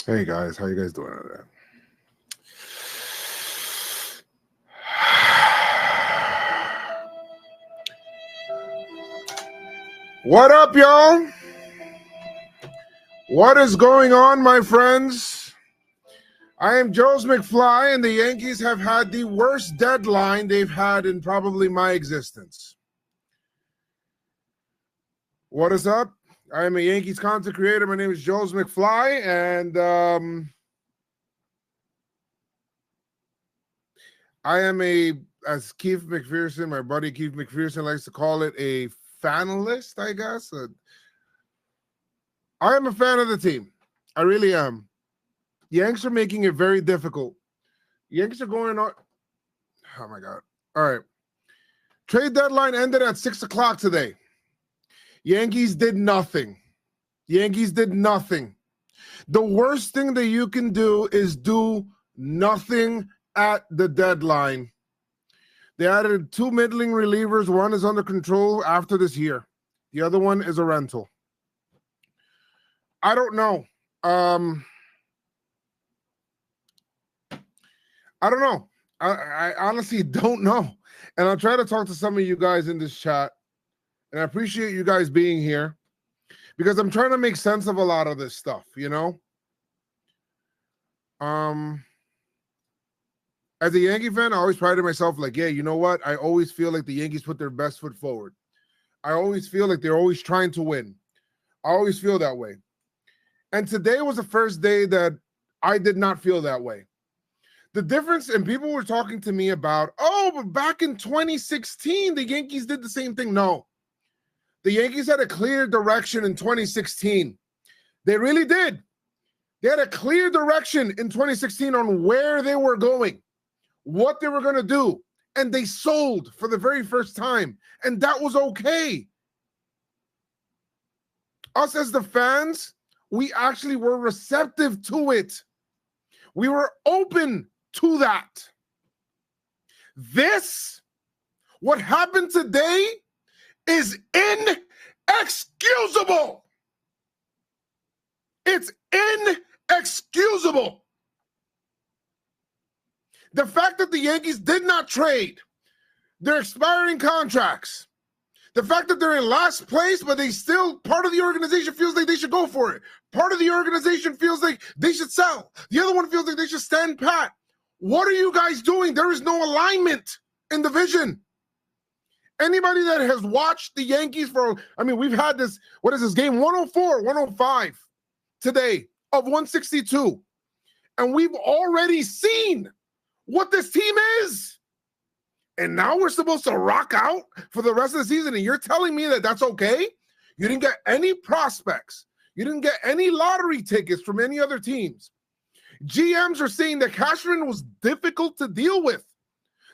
Hey guys, how you guys doing out there? What up, y'all? What is going on, my friends? I am Joezmcfly, and the Yankees have had the worst deadline they've had in probably my existence. What is up? I am a Yankees content creator. My name is Joezmcfly, and I am as Keith McPherson, my buddy Keith McPherson likes to call it, a fanalist, I guess. I am a fan of the team. I really am. Yanks are making it very difficult. Yankees are going on. Oh my God. All right. Trade deadline ended at 6 o'clock today. Yankees did nothing. Yankees did nothing. The worst thing that you can do is do nothing at the deadline. They added 2 middling relievers. One is under control after this year. The other one is a rental. I don't know. I don't know. I honestly don't know. And I'll try to talk to some of you guys in this chat. And I appreciate you guys being here because I'm trying to make sense of a lot of this stuff, you know? As a Yankee fan, I always prided myself like, yeah, you know what? I always feel like the Yankees put their best foot forward. I always feel like they're always trying to win. I always feel that way. And today was the first day that I did not feel that way. The difference, and people were talking to me about, oh, but back in 2016, the Yankees did the same thing. No. The Yankees had a clear direction in 2016. They really did. They had a clear direction in 2016 on where they were going, what they were going to do, and they sold for the very first time, and that was okay. Us as the fans, we actually were receptive to it. We were open to that. What happened today is inexcusable. It's inexcusable. The fact that the Yankees did not trade their expiring contracts, the fact that they're in last place, but they still, part of the organization feels like they should go for it. Part of the organization feels like they should sell. The other one feels like they should stand pat. What are you guys doing? There is no alignment in the vision. Anybody that has watched the Yankees we've had this, what is this, game 104, 105 today of 162. And we've already seen what this team is. And now we're supposed to rock out for the rest of the season. And you're telling me that that's okay? You didn't get any prospects. You didn't get any lottery tickets from any other teams. GMs are saying that cashman was difficult to deal with,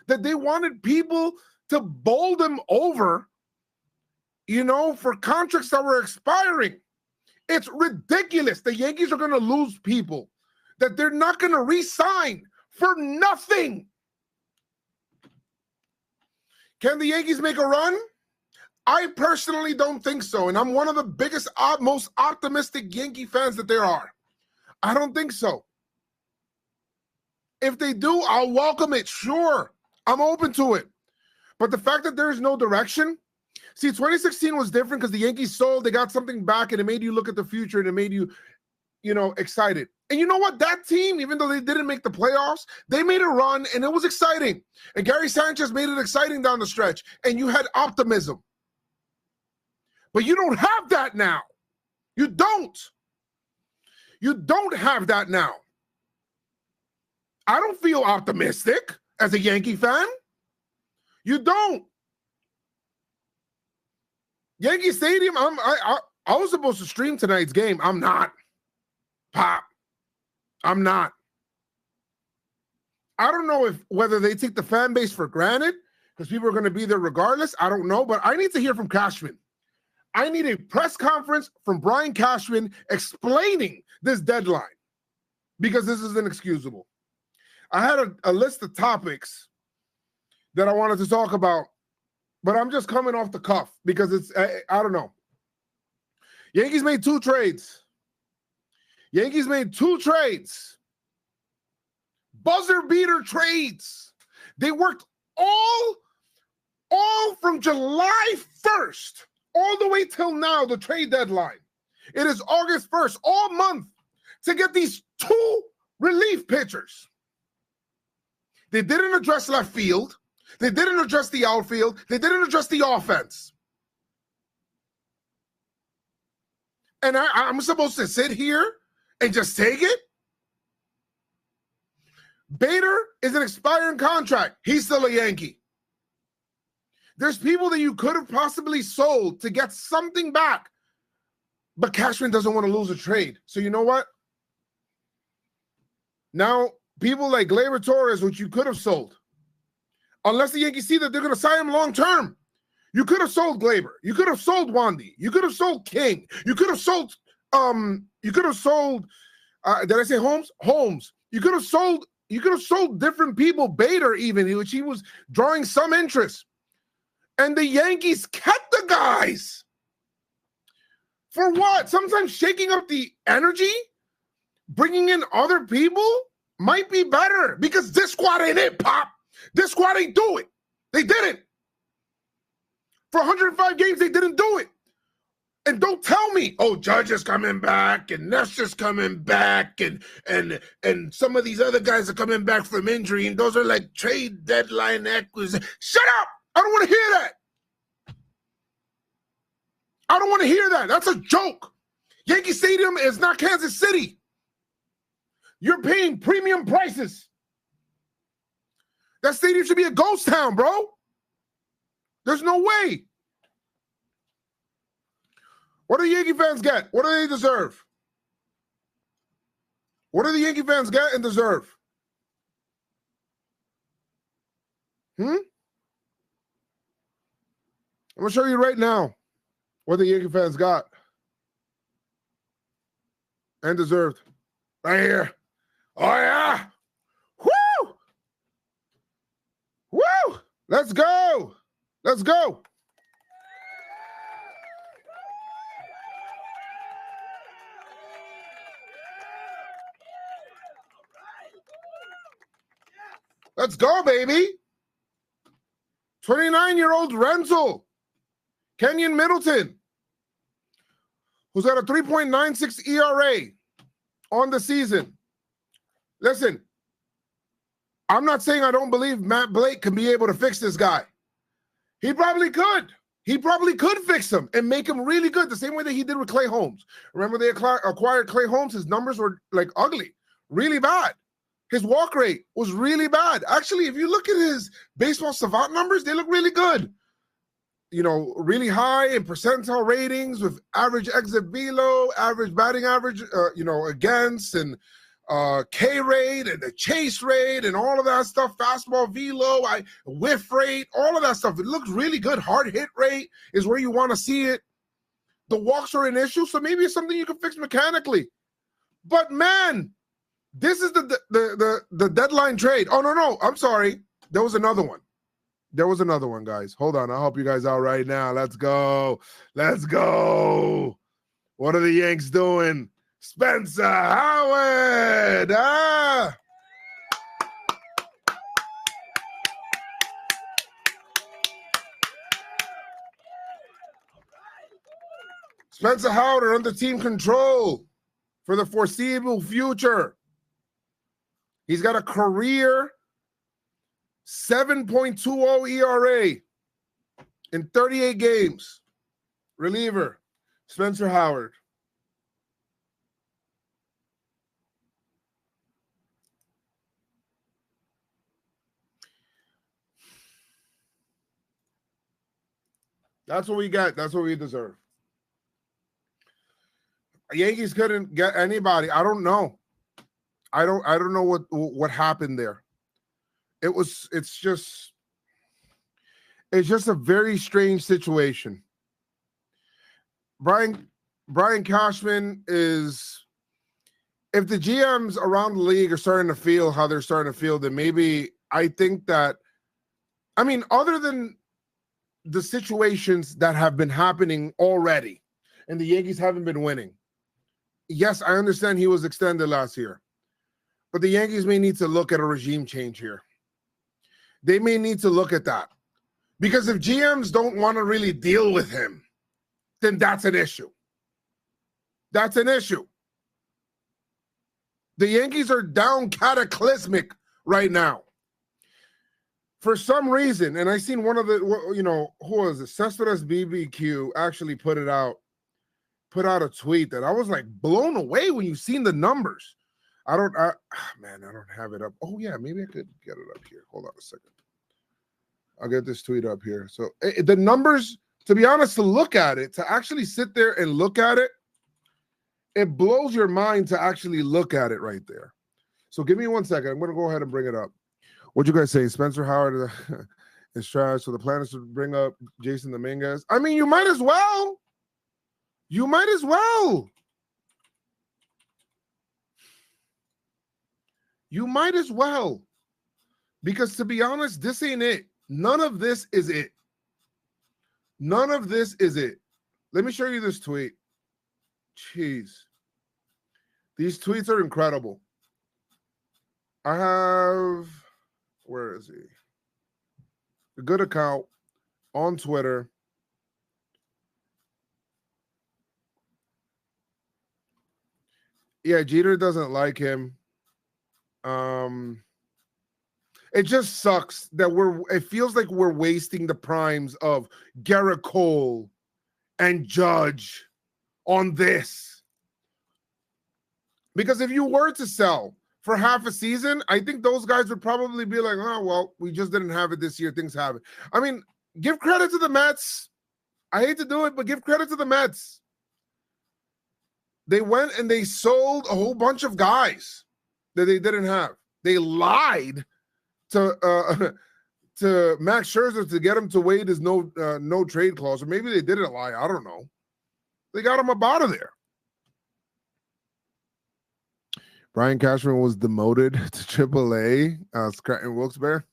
that they wanted people to bowl them over, for contracts that were expiring. It's ridiculous. The Yankees are going to lose people that they're not going to re-sign for nothing. Can the Yankees make a run? I personally don't think so, and I'm one of the biggest, most optimistic Yankee fans that there are. I don't think so. If they do, I'll welcome it. Sure, I'm open to it. But the fact that there is no direction, see, 2016 was different because the Yankees sold, they got something back, and it made you look at the future, and it made you, excited. And you know what? That team, even though they didn't make the playoffs, they made a run, and it was exciting. And Gary Sanchez made it exciting down the stretch, and you had optimism. But you don't have that now. You don't. You don't have that now. I don't feel optimistic as a Yankee fan. You don't. Yankee Stadium, I was supposed to stream tonight's game. I'm not. Pop. I'm not. I don't know whether they take the fan base for granted because people are going to be there regardless. I don't know, but I need to hear from Cashman. I need a press conference from Brian Cashman explaining this deadline because this is inexcusable. I had a list of topics that I wanted to talk about, but I'm just coming off the cuff because I don't know. Yankees made 2 trades. Yankees made 2 trades. Buzzer beater trades. They worked all from July 1st all the way till now, the trade deadline. It is August 1st, all month, to get these 2 relief pitchers. They didn't address left field. They didn't address the outfield. They didn't address the offense. And I'm supposed to sit here and just take it? Bader is an expiring contract. He's still a Yankee. There's people that you could have possibly sold to get something back. But Cashman doesn't want to lose a trade. So you know what? Now, people like Gleyber Torres, which you could have sold, unless the Yankees see that they're going to sign him long term. You could have sold Gleyber. You could have sold Wandy. You could have sold King. You could have sold did I say Holmes? Holmes. You could have sold different people, Bader even, which he was drawing some interest. And the Yankees kept the guys. For what? Sometimes shaking up the energy, bringing in other people might be better because this squad ain't it, Pop. This squad ain't do it. They didn't. For 105 games, they didn't do it. And don't tell me, oh, Judge is coming back and Nestor's coming back and some of these other guys are coming back from injury and those are like trade deadline acquisitions. Shut up! I don't want to hear that. I don't want to hear that. That's a joke. Yankee Stadium is not Kansas City. You're paying premium prices. That stadium should be a ghost town, bro. There's no way. What do the Yankee fans get? What do they deserve? What do the Yankee fans get and deserve? I'm going to show you right now what the Yankee fans got and deserved. Right here. Oh, yeah. Woo! Woo! Let's go. Let's go. Let's go, baby. 29-year-old rental, Kenyon Middleton, who's got a 3.96 ERA on the season. Listen, I'm not saying I don't believe Matt Blake can be able to fix this guy. He probably could. He probably could fix him and make him really good the same way that he did with Clay Holmes. Remember they acquired Clay Holmes? His numbers were like ugly, really bad. His walk rate was really bad. Actually, if you look at his baseball savant numbers, they look really good. You know, really high in percentile ratings with average exit velo, average batting average, against, and K rate and the chase rate and all of that stuff, fastball velo, whiff rate, all of that stuff. It looks really good. Hard hit rate is where you want to see it. The walks are an issue, so maybe it's something you can fix mechanically. But man, this is the deadline trade. Oh, no, I'm sorry. There was another one. There was another one, guys. Hold on. I'll help you guys out right now. Let's go. Let's go. What are the Yanks doing? Spencer Howard. Spencer Howard are under team control for the foreseeable future. He's got a career 7.20 ERA in 38 games. Reliever, Spencer Howard. That's what we got. That's what we deserve. Yankees couldn't get anybody. I don't know. I don't know what happened there. It's just a very strange situation. Brian Cashman is, if the GMs around the league are starting to feel how they're starting to feel, then maybe I think that, I mean, other than the situations that have been happening already and the Yankees haven't been winning, yes, I understand he was extended last year, but the Yankees may need to look at a regime change here. They may need to look at that, because if GMs don't want to really deal with him, then that's an issue. That's an issue. The Yankees are down cataclysmic right now. For some reason, and I seen one of the, who was it? Cespedes BBQ actually put out a tweet that I was like blown away when you seen the numbers. I don't have it up. Oh yeah, maybe I could get it up here. Hold on a second. I'll get this tweet up here. So the numbers, to be honest, to look at it, to actually sit there and look at it, it blows your mind to actually look at it right there. So give me 1 second. I'm going to go ahead and bring it up. What'd you guys say? Spencer Howard is trash. So the plan is to bring up Jason Dominguez. I mean, you might as well. You might as well. You might as well. Because to be honest, this ain't it. None of this is it. None of this is it. Let me show you this tweet. Jeez. These tweets are incredible. I have, where is he? A good account on Twitter. Yeah, Jeter doesn't like him. It just sucks that it feels like we're wasting the primes of Garrett Cole and Judge on this. Because if you were to sell for half a season, I think those guys would probably be like, oh, well, we just didn't have it this year. Things have it. I mean, give credit to the Mets. I hate to do it, but give credit to the Mets. They went and they sold a whole bunch of guys that they didn't have. They lied to Max Scherzer to get him to waive his no trade clause, or maybe they didn't lie. I don't know. They got him up out of there. Brian Cashman was demoted to AAA. Scranton Wilkes-Barre.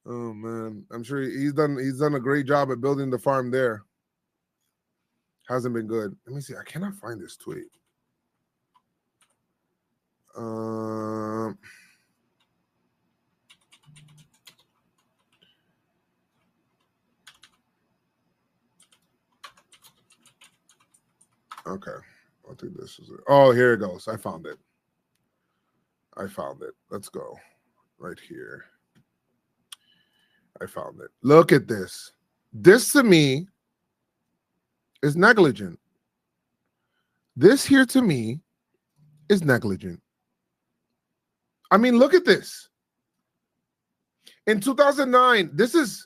Oh man, I'm sure he's done a great job at building the farm there. Hasn't been good. Let me see. I cannot find this tweet. Okay. I think this is it. Oh, here it goes. I found it. Let's go. Right here. I found it. Look at this. This to me is negligent. This here to me is negligent. I mean, look at this. In 2009, this is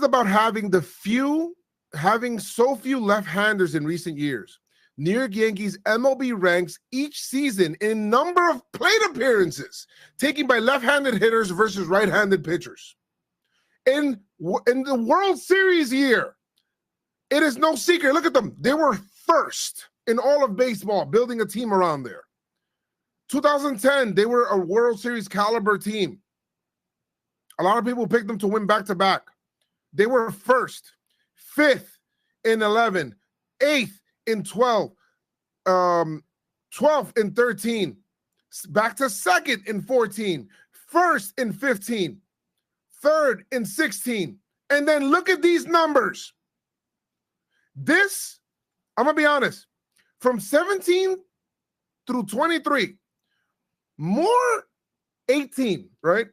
about having so few left-handers in recent years. New York Yankees MLB ranks each season in number of plate appearances taken by left-handed hitters versus right-handed pitchers. In the World Series year, it is no secret. Look at them. They were first in all of baseball, building a team around there. 2010, they were a World Series caliber team. A lot of people picked them to win back-to-back. They were first, fifth in 11, eighth in 12, 12th in 13, back to second in 14, first in 15, third in 16. And then look at these numbers. This, I'm going to be honest, from 17 through 23, more 18, right?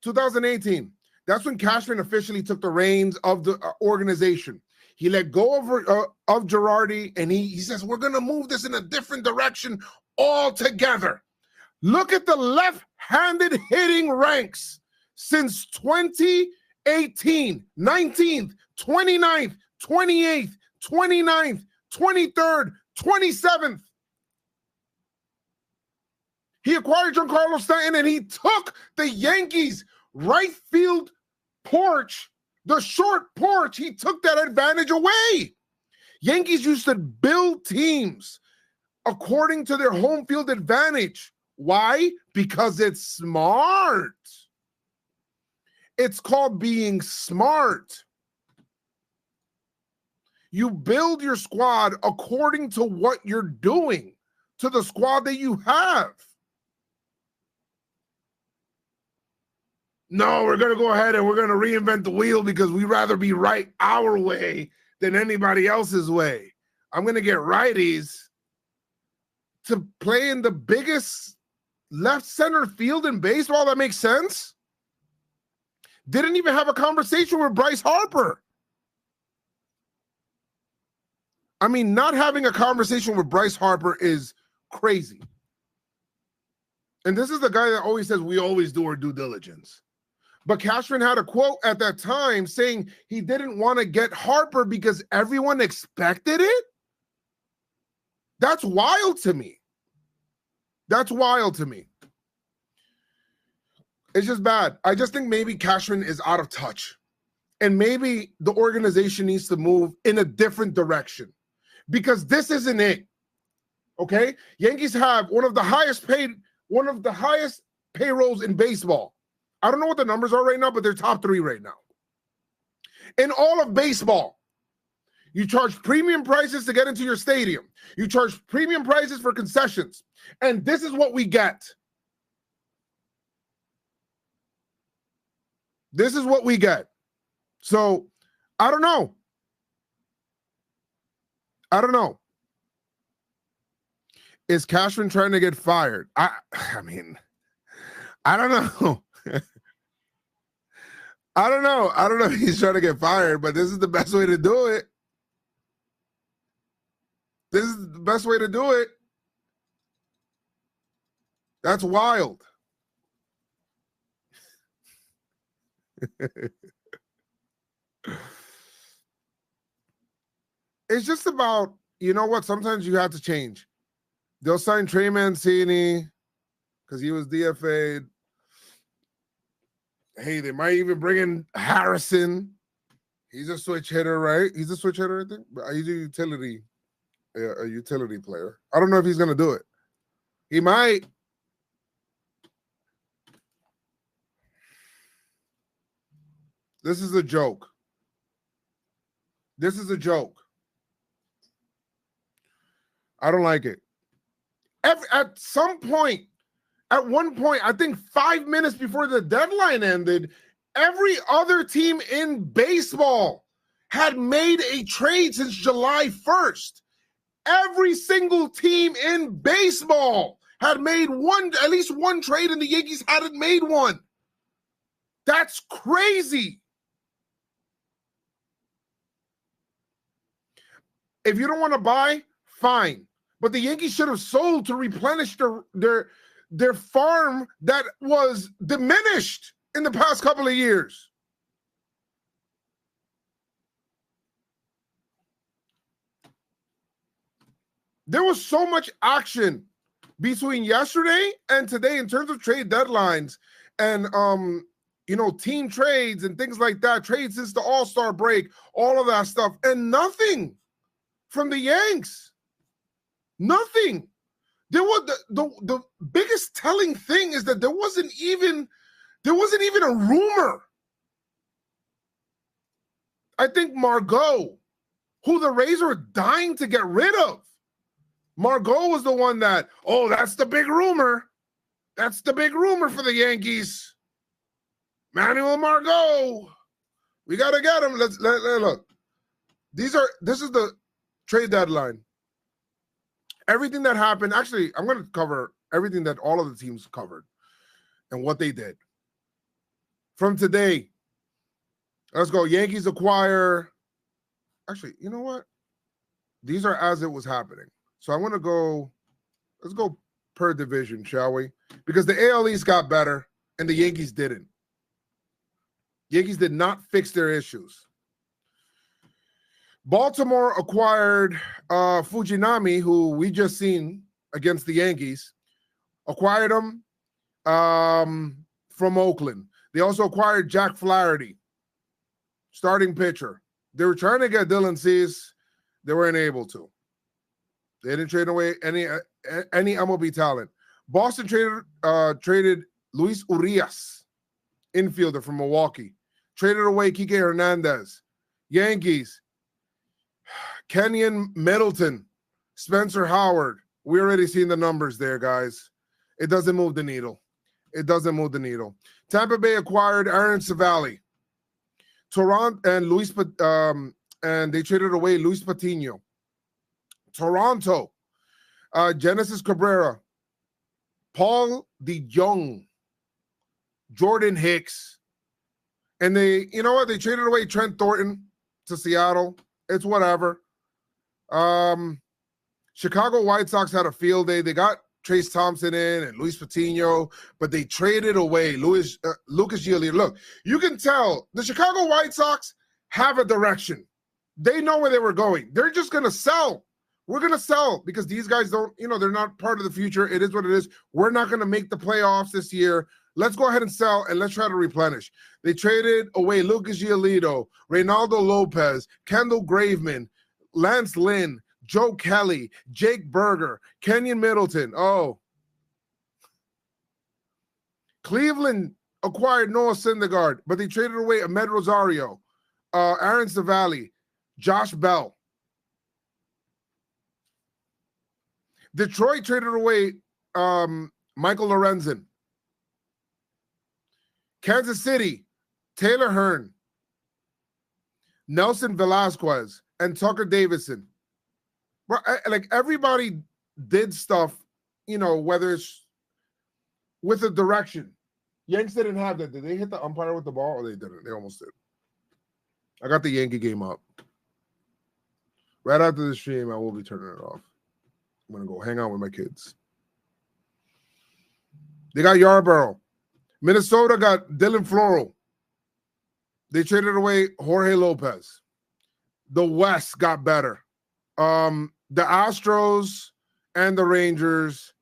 2018. That's when Cashman officially took the reins of the organization. He let go of Girardi, and he says, we're going to move this in a different direction altogether. Look at the left-handed hitting ranks since 2018, 19th, 29th, 28th, 29th, 23rd, 27th. He acquired Giancarlo Stanton, and he took the Yankees' right field porch, the short porch. He took that advantage away. Yankees used to build teams according to their home field advantage. Why? Because it's smart. It's called being smart. You build your squad according to what you're doing, to the squad that you have. No, we're going to go ahead and we're going to reinvent the wheel because we'd rather be right our way than anybody else's way. I'm going to get righties to play in the biggest left center field in baseball. That makes sense. Didn't even have a conversation with Bryce Harper. I mean, not having a conversation with Bryce Harper is crazy. And this is the guy that always says we always do our due diligence. But Cashman had a quote at that time saying he didn't want to get Harper because everyone expected it. That's wild to me. That's wild to me. It's just bad. I just think maybe Cashman is out of touch. And maybe the organization needs to move in a different direction. Because this isn't it. Okay? Yankees have one of the highest payrolls in baseball. I don't know what the numbers are right now, but they're top 3 right now. In all of baseball, you charge premium prices to get into your stadium. You charge premium prices for concessions. And this is what we get. This is what we get. So, I don't know. Is Cashman trying to get fired? I mean, I don't know. I don't know if he's trying to get fired, but this is the best way to do it. This is the best way to do it. That's wild. It's just about, you know what? Sometimes you have to change. They'll sign Trey Mancini because he was DFA'd. Hey, they might even bring in Harrison. He's a switch hitter, right? He's a switch hitter, I think. But he's a utility player. I don't know if he's going to do it. He might. This is a joke. This is a joke. I don't like it. At one point, I think 5 minutes before the deadline ended, every other team in baseball had made a trade since July 1st. Every single team in baseball had made at least one trade, and the Yankees hadn't made one. That's crazy. If you don't want to buy, fine. But the Yankees should have sold to replenish their farm that was diminished in the past couple of years. There was so much action between yesterday and today in terms of trade deadlines and team trades and things like that, trades since the All-Star break, all of that stuff, and nothing from the Yanks. Nothing. There was the biggest telling thing is that there wasn't even a rumor. I think Margot, who the Rays were dying to get rid of, Margot was the one that, that's the big rumor. That's the big rumor for the Yankees. Manuel Margot. We got to get him. Let's look. This is the trade deadline. Everything that happened, actually, I'm going to cover everything that all of the teams covered and what they did. From today, let's go. Yankees acquire. Actually, you know what? These are as it was happening. So I'm going to go. Let's go per division, shall we? Because the AL East got better and the Yankees didn't. Yankees did not fix their issues. Baltimore acquired Fujinami, who we just seen against the Yankees. Acquired him from Oakland. They also acquired Jack Flaherty, starting pitcher. They were trying to get Dylan Cease. They weren't able to. They didn't trade away any MLB talent. Boston traded Luis Urias, infielder from Milwaukee. Traded away Kike Hernandez. Yankees. Kenyon Middleton, Spencer Howard. We already seen the numbers there, guys. It doesn't move the needle. It doesn't move the needle. Tampa Bay acquired Aaron Savali. Toronto and and they traded away Luis Patino. Toronto, Genesis Cabrera, Paul DeJong, Jordan Hicks, and they, you know what? They traded away Trent Thornton to Seattle. It's whatever. Chicago White Sox had a field day. They got Trace Thompson in and Luis Patino, but they traded away Lucas Giolito. Look, you can tell the Chicago White Sox have a direction. They know where they were going. They're just going to sell. We're going to sell because these guys don't, they're not part of the future. It is what it is. We're not going to make the playoffs this year. Let's go ahead and sell, and let's try to replenish. They traded away Lucas Giolito, Reynaldo Lopez, Kendall Graveman, Lance Lynn, Joe Kelly, Jake Berger, Kenyon Middleton. Oh. Cleveland acquired Noah Syndergaard, but they traded away Ahmed Rosario, Aaron Savali, Josh Bell. Detroit traded away Michael Lorenzen. Kansas City, Taylor Hearn, Nelson Velasquez, and Tucker Davidson. Like everybody did stuff, whether it's with a direction. Yanks didn't have that. Did they hit the umpire with the ball? Or they didn't? They almost did. I got the Yankee game up. Right after the stream, I will be turning it off. I'm going to go hang out with my kids. They got Yarborough. Minnesota got Dylan Floral. They traded away Jorge Lopez. The West got better. The Astros and the Rangers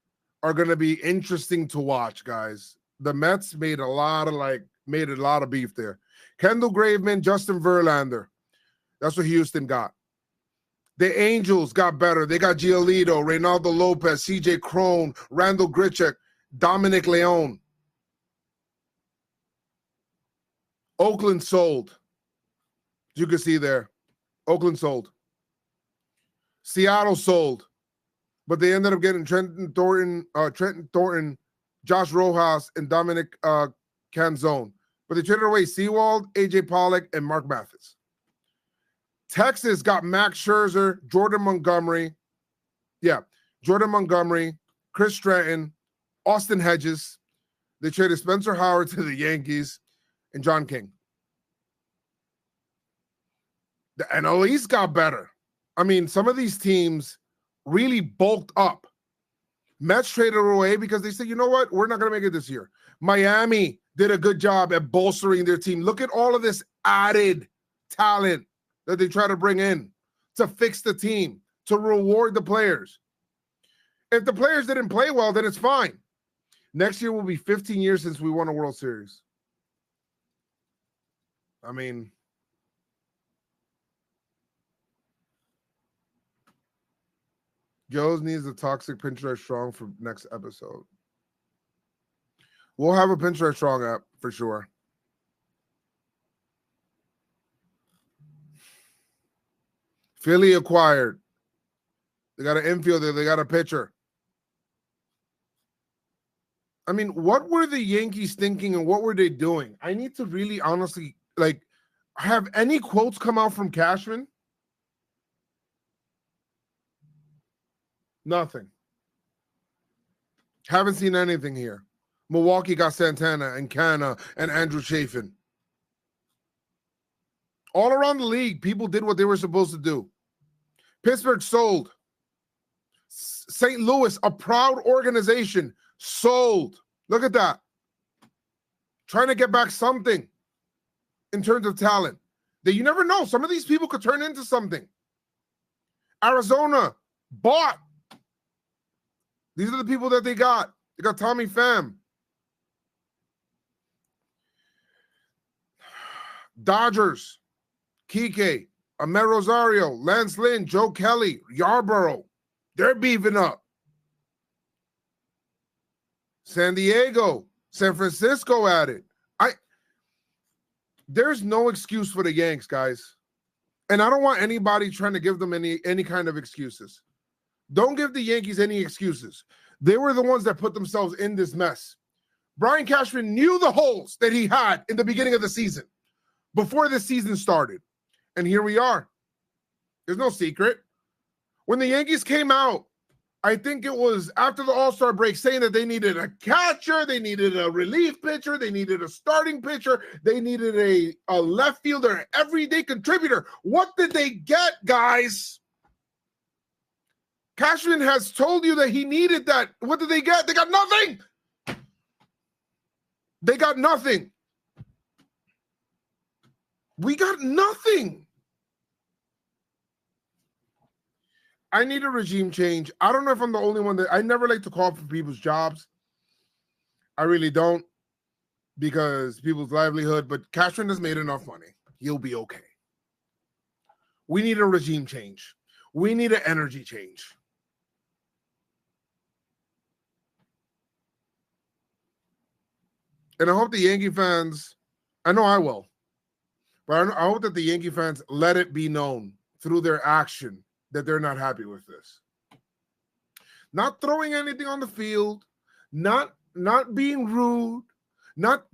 are going to be interesting to watch, guys. The Mets made a lot of beef there. Kendall Graveman, Justin Verlander. That's what Houston got. The Angels got better. They got Giolito, Reynaldo Lopez, CJ Cron, Randall Grichuk, Dominic Leone. Oakland sold. You can see there. Oakland sold. Seattle sold. But they ended up getting Trenton Thornton, Josh Rojas, and Dominic Canzone. But they traded away Sewald, AJ Pollock, and Mark Mathis. Texas got Max Scherzer, Jordan Montgomery. Yeah, Jordan Montgomery, Chris Stratton, Austin Hedges. They traded Spencer Howard to the Yankees and John King. The NL East got better. I mean, some of these teams really bulked up. Mets traded away because they said, you know what? We're not going to make it this year. Miami did a good job at bolstering their team. Look at all of this added talent that they try to bring in to fix the team, to reward the players. If the players didn't play well, then it's fine. Next year will be 15 years since we won a World Series. I mean, Joe's needs a toxic Pinterest strong for next episode. We'll have a Pinterest strong app for sure. Philly acquired. They got an infielder. They got a pitcher. I mean, what were the Yankees thinking and what were they doing? I need to really honestly, have any quotes come out from Cashman? Nothing. Haven't seen anything here. Milwaukee got Santana and Canna and Andrew Chafin. All around the league, people did what they were supposed to do. Pittsburgh sold. St. Louis, a proud organization, sold. Look at that. Trying to get back something in terms of talent. That you never know. Some of these people could turn into something. Arizona bought. These are the people that they got. They got Tommy Pham. Dodgers, Kike, Amer Rosario, Lance Lynn, Joe Kelly, Yarborough. They're beefing up. San Diego, San Francisco at it. There's no excuse for the Yanks, guys. And I don't want anybody trying to give them any kind of excuses. Don't give the Yankees any excuses. They were the ones that put themselves in this mess. Brian Cashman knew the holes that he had in the beginning of the season, before the season started. And here we are. There's no secret. When the Yankees came out, I think it was after the All-Star break, saying that they needed a catcher, they needed a relief pitcher, they needed a starting pitcher, they needed a left fielder, an everyday contributor. What did they get, guys? Cashman has told you that he needed that. What did they get? They got nothing. They got nothing. We got nothing. I need a regime change. I don't know if I'm the only one that I never like to call for people's jobs. I really don't, because people's livelihood, but Cashman has made enough money. He'll be okay. We need a regime change. We need an energy change. And I hope the Yankee fans, I know I will, but I hope that the Yankee fans let it be known through their action that they're not happy with this. Not throwing anything on the field, not being rude, not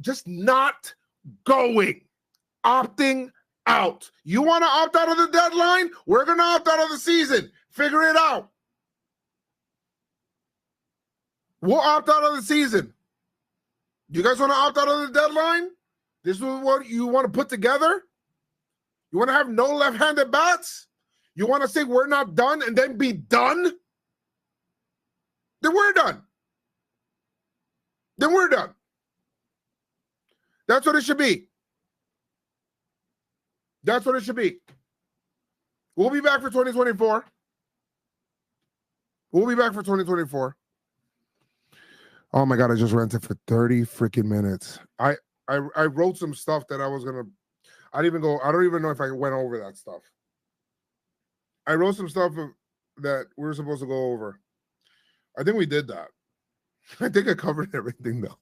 going, opting out. You want to opt out of the deadline? We're going to opt out of the season. Figure it out. We'll opt out of the season. You guys want to opt out of the deadline? This is what you want to put together? You want to have no left-handed bats? You want to say we're not done and then be done? Then we're done. Then we're done. That's what it should be. That's what it should be. We'll be back for 2024. We'll be back for 2024. Oh my God, I just ranted for 30 freaking minutes. I wrote some stuff that I was going to, I don't even know if I went over that stuff. I wrote some stuff that we were supposed to go over. I think we did that. I think I covered everything though.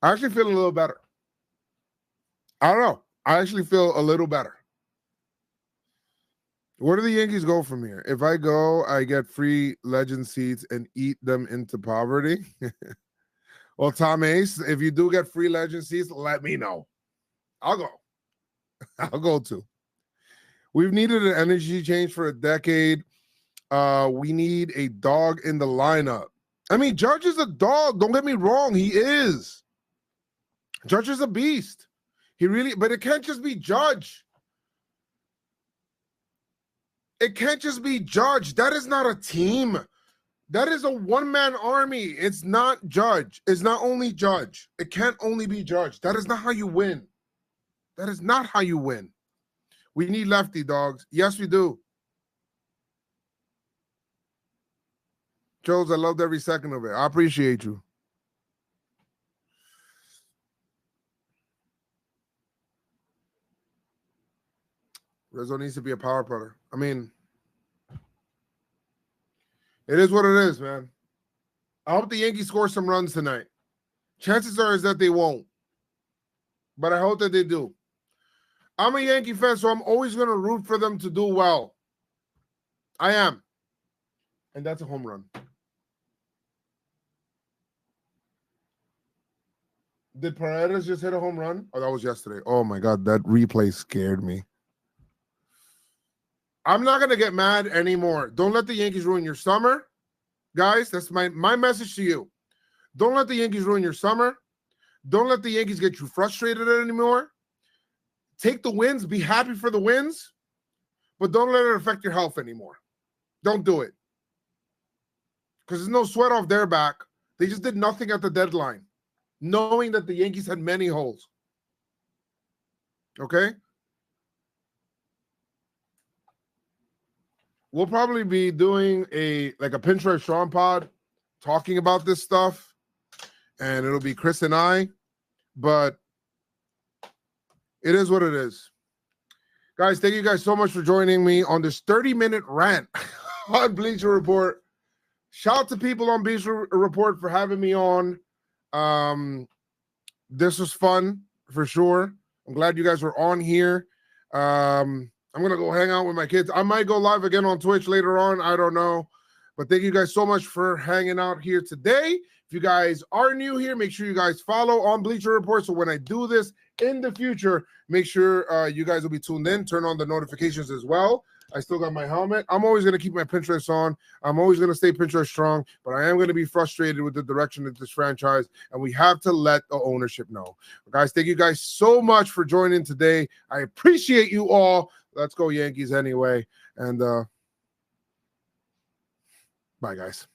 I actually feel a little better. I don't know. I actually feel a little better. Where do the Yankees go from here? If I go, I get free legend seats and eat them into poverty. Well, Tom Ace, if you do get free legend seats, let me know. I'll go. I'll go too. We've needed an energy change for a decade. We need a dog in the lineup. I mean, Judge is a dog. Don't get me wrong. He is. Judge is a beast. He really, but it can't just be Judge. It can't just be Judge. That is not a team. That is a one-man army. It's not Judge. It's not only Judge. It can't only be Judge. That is not how you win. That is not how you win. We need lefty dogs. Yes, we do. Joes, I loved every second of it. I appreciate you. Rizzo needs to be a power putter. I mean, it is what it is, man. I hope the Yankees score some runs tonight. Chances are is that they won't, but I hope that they do. I'm a Yankee fan, so I'm always going to root for them to do well. I am. And that's a home run. Did Paredes just hit a home run? Oh, that was yesterday. Oh, my God. That replay scared me. I'm not going to get mad anymore. Don't let the Yankees ruin your summer. Guys, that's my message to you. Don't let the Yankees ruin your summer. Don't let the Yankees get you frustrated anymore. Take the wins. Be happy for the wins. But don't let it affect your health anymore. Don't do it. Because there's no sweat off their back. They just did nothing at the deadline, knowing that the Yankees had many holes. Okay? We'll probably be doing a Pinterest Sean pod talking about this stuff, and it'll be Chris and I, but it is what it is. Guys, thank you guys so much for joining me on this 30-minute rant on Bleacher Report. Shout out to people on Bleacher Report for having me on. This was fun for sure. I'm glad you guys were on here. I'm going to go hang out with my kids. I might go live again on Twitch later on. I don't know. But thank you guys so much for hanging out here today. If you guys are new here, make sure you guys follow on Bleacher Report. So when I do this in the future, make sure you guys will be tuned in. Turn on the notifications as well. I still got my helmet. I'm always going to keep my Pinterest on. I'm always going to stay Pinterest strong, but I am going to be frustrated with the direction of this franchise, and we have to let the ownership know. Guys, thank you guys so much for joining today. I appreciate you all. Let's go Yankees anyway. And bye, guys.